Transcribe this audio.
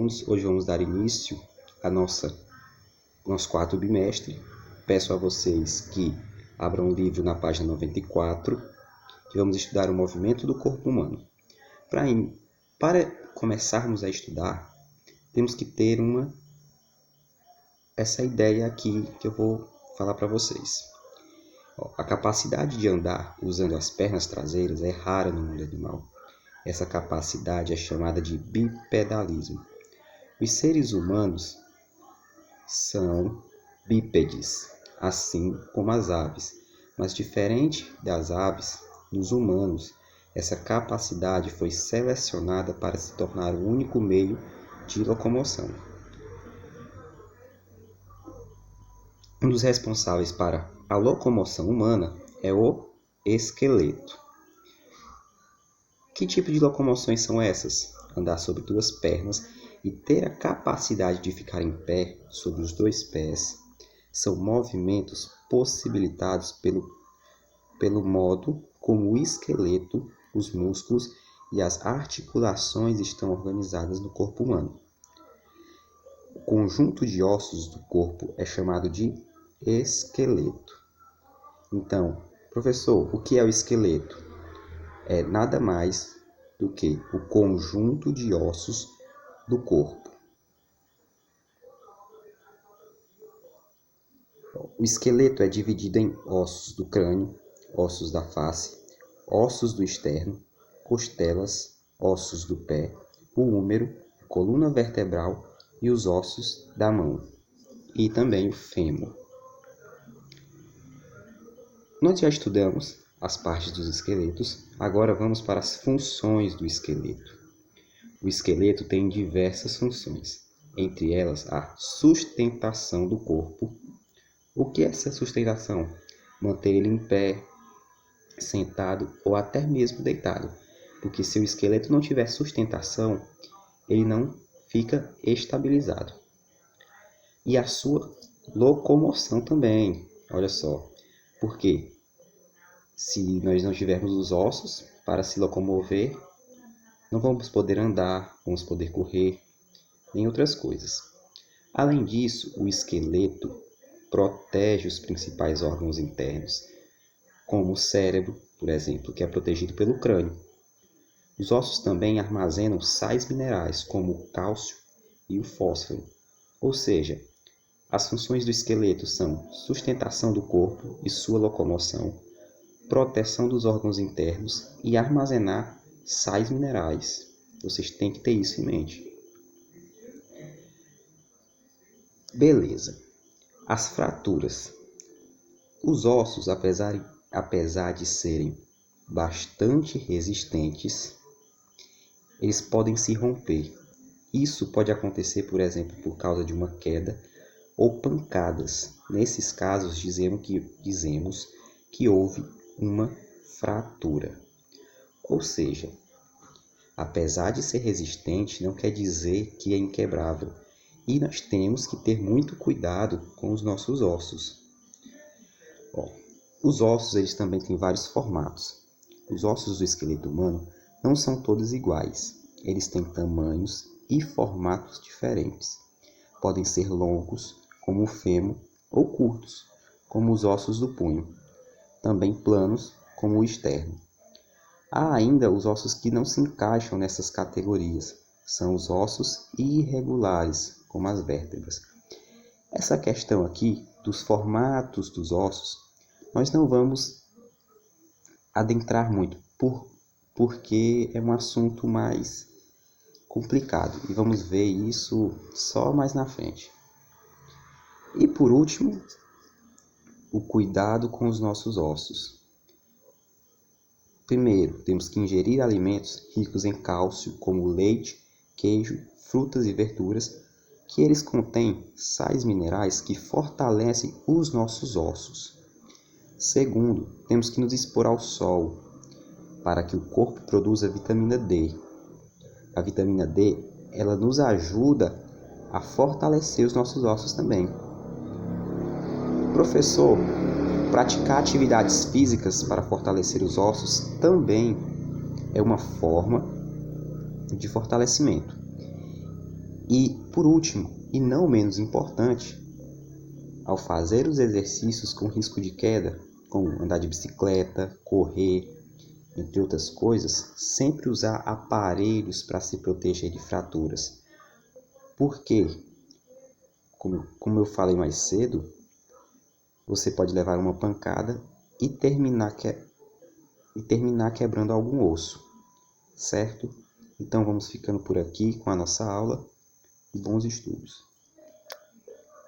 alunos, hoje vamos dar início a nosso quarto bimestre. Peço a vocês que abram o livro na página 94, que vamos estudar o movimento do corpo humano. Para começarmos a estudar, temos que ter essa ideia aqui que eu vou falar para vocês. A capacidade de andar usando as pernas traseiras é rara no mundo animal. Essa capacidade é chamada de bipedalismo. Os seres humanos são bípedes, assim como as aves. Mas diferente das aves, nos humanos, essa capacidade foi selecionada para se tornar o único meio de locomoção. Um dos responsáveis para a locomoção humana é o esqueleto. Que tipo de locomoções são essas? Andar sobre duas pernas e ter a capacidade de ficar em pé sobre os dois pés são movimentos possibilitados pelo modo como o esqueleto, os músculos e as articulações estão organizadas no corpo humano. O conjunto de ossos do corpo é chamado de esqueleto. Então, professor, o que é o esqueleto? É nada mais do que o conjunto de ossos do corpo. O esqueleto é dividido em ossos do crânio, ossos da face, ossos do externo, costelas, ossos do pé, o húmero, a coluna vertebral e os ossos da mão, e também o fêmur. Nós já estudamos as partes dos esqueletos, agora vamos para as funções do esqueleto. O esqueleto tem diversas funções, entre elas a sustentação do corpo. O que é essa sustentação? Manter ele em pé, sentado ou até mesmo deitado, porque se o esqueleto não tiver sustentação, ele não fica estabilizado. E a sua locomoção também, olha só, porque se nós não tivermos os ossos para se locomover, não vamos poder andar, vamos poder correr, nem outras coisas. Além disso, o esqueleto protege os principais órgãos internos, como o cérebro, por exemplo, que é protegido pelo crânio. Os ossos também armazenam sais minerais, como o cálcio e o fósforo. Ou seja, as funções do esqueleto são sustentação do corpo e sua locomoção, proteção dos órgãos internos e armazenar sais minerais. Vocês têm que ter isso em mente. Beleza. As fraturas. Os ossos, apesar de serem bastante resistentes, eles podem se romper. Isso pode acontecer, por exemplo, por causa de uma queda ou pancadas. Nesses casos, dizemos que houve uma fratura. Ou seja, apesar de ser resistente, não quer dizer que é inquebrável. E nós temos que ter muito cuidado com os nossos ossos. Os ossos eles também têm vários formatos. Os ossos do esqueleto humano não são todos iguais. Eles têm tamanhos e formatos diferentes. Podem ser longos, como o fêmur, ou curtos, como os ossos do punho. Também planos, como o externo. Há ainda os ossos que não se encaixam nessas categorias. São os ossos irregulares, como as vértebras. Essa questão aqui dos formatos dos ossos, nós não vamos adentrar muito, porque é um assunto mais complicado. E vamos ver isso só mais na frente. E por último, o cuidado com os nossos ossos. Primeiro, temos que ingerir alimentos ricos em cálcio, como leite, queijo, frutas e verduras, que eles contêm sais minerais que fortalecem os nossos ossos. Segundo, temos que nos expor ao sol, para que o corpo produza vitamina D. A vitamina D, ela nos ajuda a fortalecer os nossos ossos também. Professor, praticar atividades físicas para fortalecer os ossos também é uma forma de fortalecimento. E, por último, e não menos importante, ao fazer os exercícios com risco de queda, como andar de bicicleta, correr, entre outras coisas, sempre usar aparelhos para se proteger de fraturas. Porque, como eu falei mais cedo, você pode levar uma pancada e terminar quebrando algum osso, certo? Então vamos ficando por aqui com a nossa aula e bons estudos.